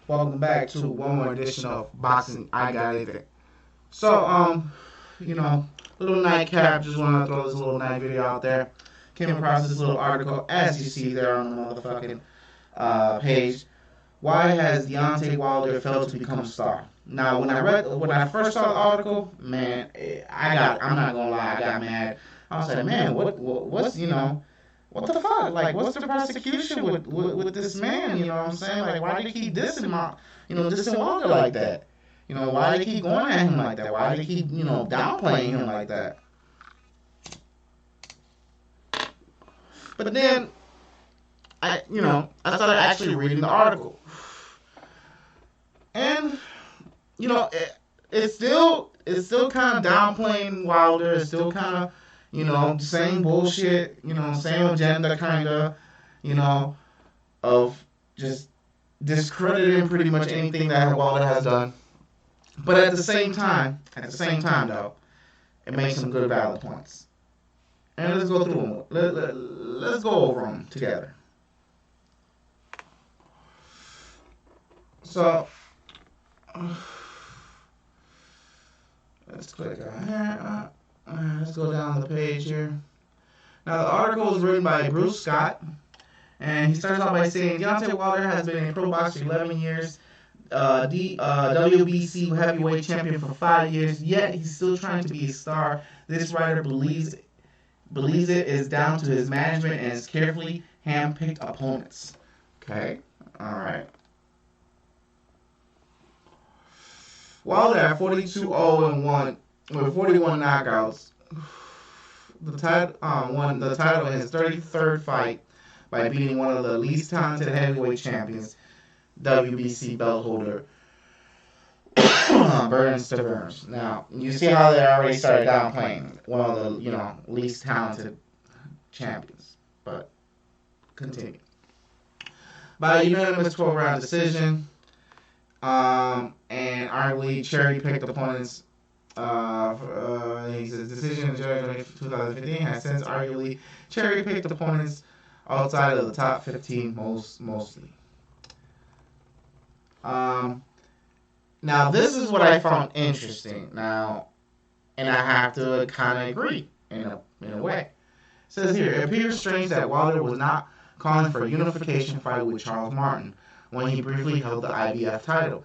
Welcome back to one more edition of Boxing I Got It. So, little nightcap, just want to throw this little night video out there. Came across this little article, as you see there on the motherfucking page. Why has Deontay Wilder failed to become a star? Now, when I first saw the article, man, I'm not gonna lie, I got mad. I was like, man, what's, what the fuck? Like, what's the prosecution with this man? You know what I'm saying? Like, why do they keep dissing my, dissing Wilder like that? Why do they keep going at him like that? Why do they keep, downplaying him like that? But then, I started actually reading the article. And, it's still kind of downplaying Wilder. It's still kind of, same bullshit, same agenda kind of, of just discrediting pretty much anything that Wilder has done. But at the same time, though, it makes some good valid points. And let's go through them. Let's go over them together. So, let's click on here. Let's go down the page here. Now, the article is written by Bruce Scott, and he starts off by saying Deontay Wilder has been a pro boxer for 11 years, WBC heavyweight champion for 5 years, yet he's still trying to be a star. This writer believes it is down to his management and his carefully hand-picked opponents. Okay, all right. Wilder at 42-0-1 with 41 knockouts. Won the title in his 33rd fight by beating one of the least talented heavyweight champions, WBC belt holder Burns to Burns. Now, you see how they already started downplaying one of the, least talented champions. But continue. By a unanimous 12-round decision, and arguably cherry-picked opponents. His decision in January 2015 has since arguably cherry-picked opponents outside of the top 15 mostly. Now, this is what I found interesting. Now, and I have to kind of agree in a way. It says here, it appears strange that Wilder was not calling for a unification fight with Charles Martin when he briefly held the IBF title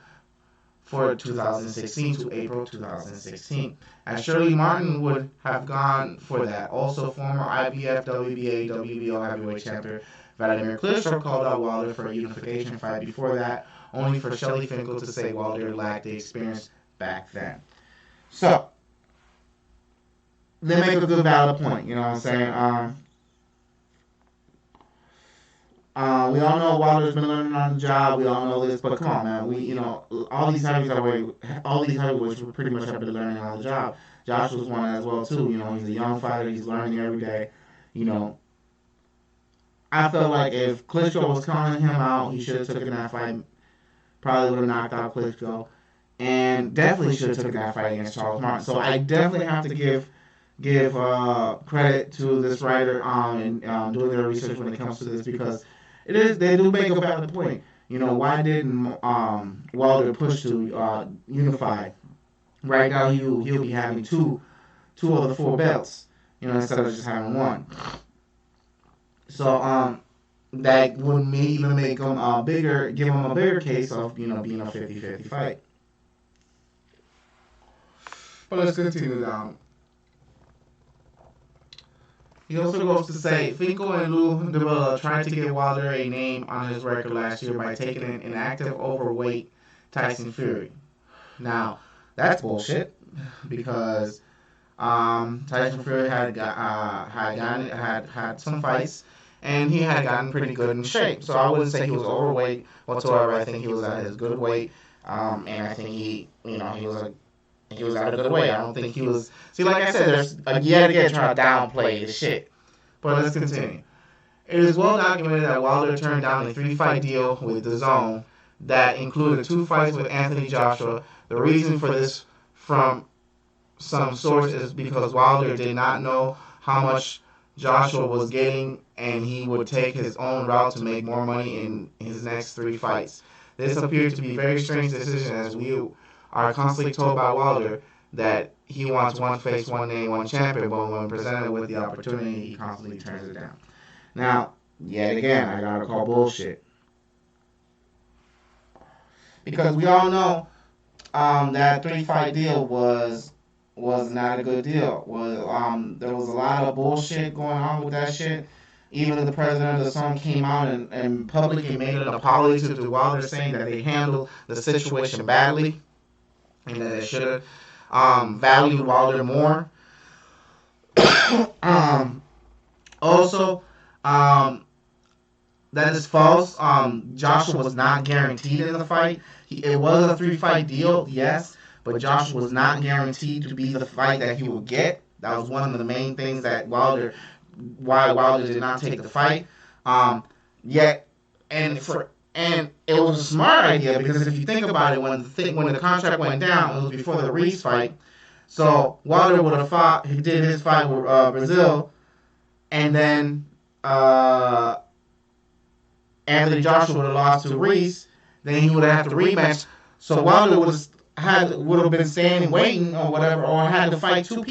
for 2016 to April 2016, as surely Martin would have gone for that. Also, former IBF, WBA, WBO heavyweight champion Vladimir Klitschko called out Wilder for a unification fight before that, only for Shelly Finkel to say Wilder lacked the experience back then. So, they make a good valid point, you know what I'm saying? We all know Wilder's been learning on the job. We all know this, but come on, man. All these heavyweights pretty much have been learning on the job. Josh was one as well too. He's a young fighter. He's learning every day. I felt like if Klitschko was calling him out, he should have taken that fight. Probably would have knocked out Klitschko, and definitely should have taken that fight against Charles Martin. So I definitely have to give credit to this writer and doing their research when it comes to this, because they do make a valid point. Why didn't Wilder push to unify? Right now, he'll be having two of the four belts, instead of just having one. So that would even make him give him a bigger case of being a 50-50 fight. But let's continue down. He also goes to say, Finkel and Lou DeVilla tried to give Wilder a name on his record last year by taking an inactive overweight Tyson Fury. Now, that's bullshit, because Tyson Fury had some fights, and he had gotten pretty good in shape. So I wouldn't say he was overweight whatsoever. I think he was at his good weight, and I think he was at a good weight. I don't think he was. See, like I said, there's yet again trying to downplay the shit. But let's continue. It is well documented that Wilder turned down a 3-fight deal with DAZN that included 2 fights with Anthony Joshua. The reason for this, from some source, is because Wilder did not know how much Joshua was getting, and he would take his own route to make more money in his next 3 fights. This appeared to be a very strange decision, as we are constantly told by Wilder that he wants one face, one name, one champion, but when presented with the opportunity, he constantly turns it down. Now, yet again, I gotta call bullshit. Because we all know that 3-fight deal was not a good deal. There was a lot of bullshit going on with that shit. Even the president of the Sun came out and publicly made an apology to Wilder, saying that they handled the situation badly and that they should have valued Wilder more. Also, that is false. Joshua was not guaranteed in the fight. It was a 3-fight deal, yes, but Joshua was not guaranteed to be the fight that he would get. That was one of the main things that why Wilder did not take the fight. And it was a smart idea, because if you think about it, when the contract went down, it was before the Reese fight. So Wilder would have fought. He did his fight with Brazil, and then Anthony Joshua would have lost to Reese. Then he would have to rematch. So Wilder would have been standing waiting or whatever, or had to fight two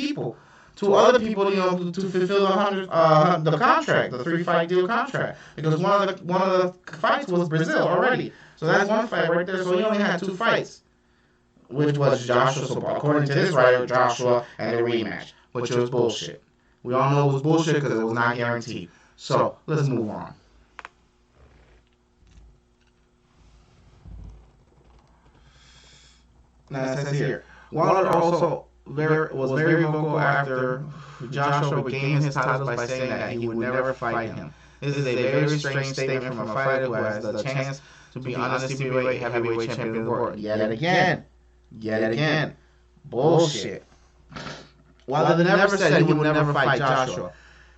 other people, to fulfill the contract, the 3-fight deal contract, because one of the fights was Brazil already. So that's one fight right there. So he only had 2 fights, which was Joshua. So according to this writer, Joshua and the rematch, which was bullshit. We all know it was bullshit because it was not guaranteed. So let's move on. Now it says here, Wilder also was very vocal after Joshua regained his titles by saying that he would never fight him. This is a very strange statement from a fighter who has the chance to be undisputed heavyweight champion of the world. Yet again, bullshit. Wilder never said he would never fight Joshua.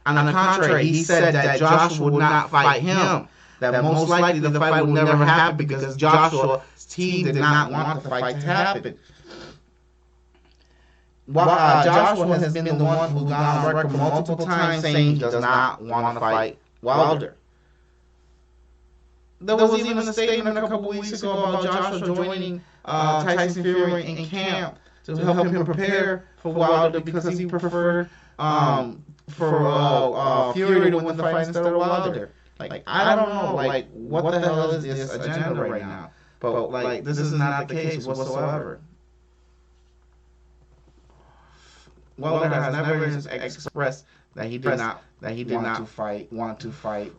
On the contrary, he said that Joshua would not fight him. That most likely the fight would never happen because Joshua's team did not want the fight to happen. Joshua has been the one who's gone on record multiple times saying he does not want to fight Wilder. There was even a statement a couple weeks ago about Joshua joining Tyson Fury in camp to help him prepare for Wilder because he preferred for Fury to win the fight instead of Wilder. Like, I don't know, like, what the hell is this agenda right now? But, like, this is not the case whatsoever. Wilder has never expressed that he did not want to fight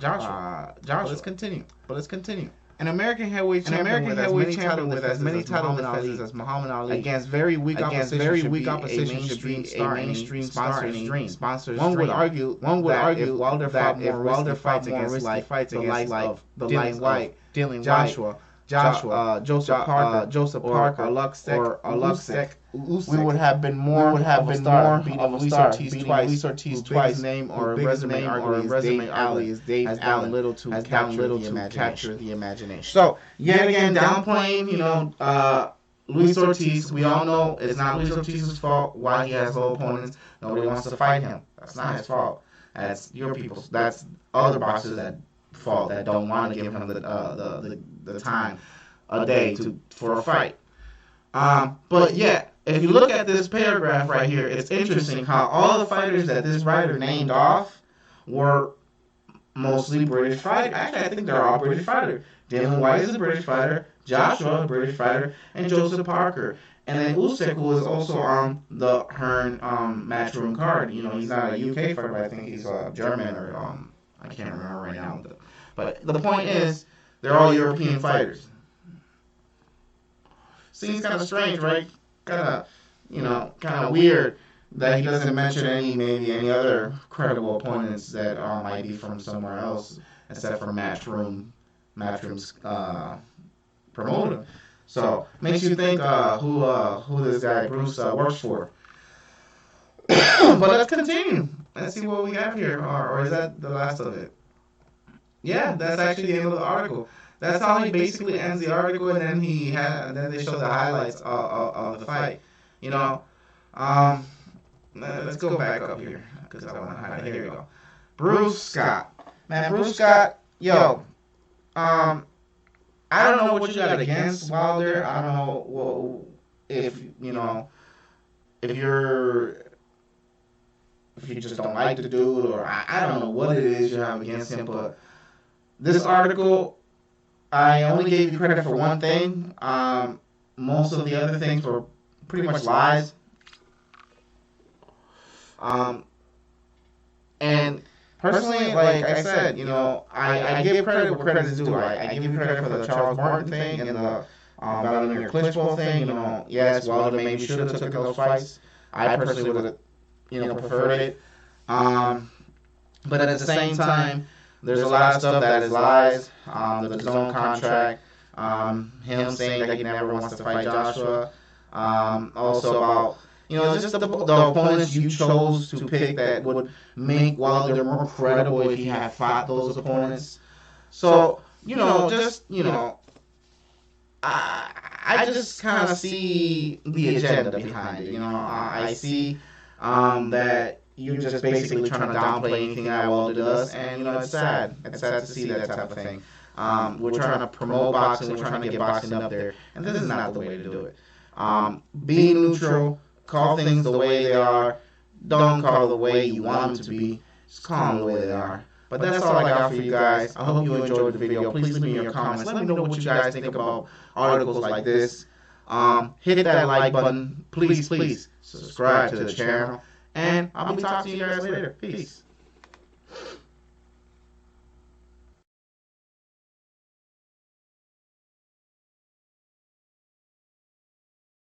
Joshua. Let's continue. An American heavyweight champion with as many title defenses as Muhammad Ali against very weak opposition should be a mainstream sponsor's dream. One would argue that if Wilder fought more risky fights against the likes of Dillian White, Joseph Parker, or Luxek, we would have been more of a star, beating Luis Ortiz twice, name or resume is Dave Allen little to capture the imagination. So yet again, downplaying, Luis Ortiz. We all know it's not Luis Ortiz's fault why he has low opponents. Nobody wants to fight him. That's not his fault. That's your people's. That's other boxers that fault that don't want to give him the time a day for a fight. But yeah, if you look at this paragraph right here, it's interesting how all the fighters that this writer named off were mostly British fighters. Actually, I think they're all British fighters. Dillian White is a British fighter, Joshua a British fighter, and Joseph Parker. And then Usyk, who is also on the Hearn matchroom card. He's not a UK fighter, but I think he's German or I can't remember right now. But the point is, they're all European fighters. Seems kind of strange, right? Kind of weird that he doesn't mention any other credible opponents that might be from somewhere else except for Matchroom's promoter. So makes you think who this guy Bruce works for. But let's continue. Let's see what we have here, or is that the last of it? Yeah, that's actually the end of the article. That's how he basically ends the article, and then they show the highlights of the fight. Let's go back up here because I want to highlight. Here we go. Bruce Scott, man, Bruce Scott, yo, I don't know what you got against Wilder. I don't know if if you're if you just don't like the dude, or I don't know what it is you have against him. But this article, I only gave you credit for one thing. Most of the other things were pretty much lies. Um, and personally, like I said, I give credit where credit is due. I give you credit for the Charles Martin thing and the Vladimir Klitschko thing. Yes, Wilder maybe should have took those fights. I personally would have, preferred it. But at the same time, there's a lot of stuff that is lies. The zone contract, him saying that he never wants to fight Joshua. Also about just the opponents you chose to pick that would make Wilder more credible if he had fought those opponents. So I just kind of see the agenda behind it. I see that you're just basically trying to downplay anything that Wilder does, and it's sad. It's sad to see that type of thing. We're trying to promote boxing. We're trying to get boxing up there, and this is not the way to do it. Be neutral. Call things the way they are. Don't call the way you want them to be. Just call them the way they are. But that's all I got for you guys. I hope you enjoyed the video. Please leave me your comments. Let me know what you guys think about articles like this. Hit that like button. Please subscribe to the channel. And I'll be talking to you guys later. Peace.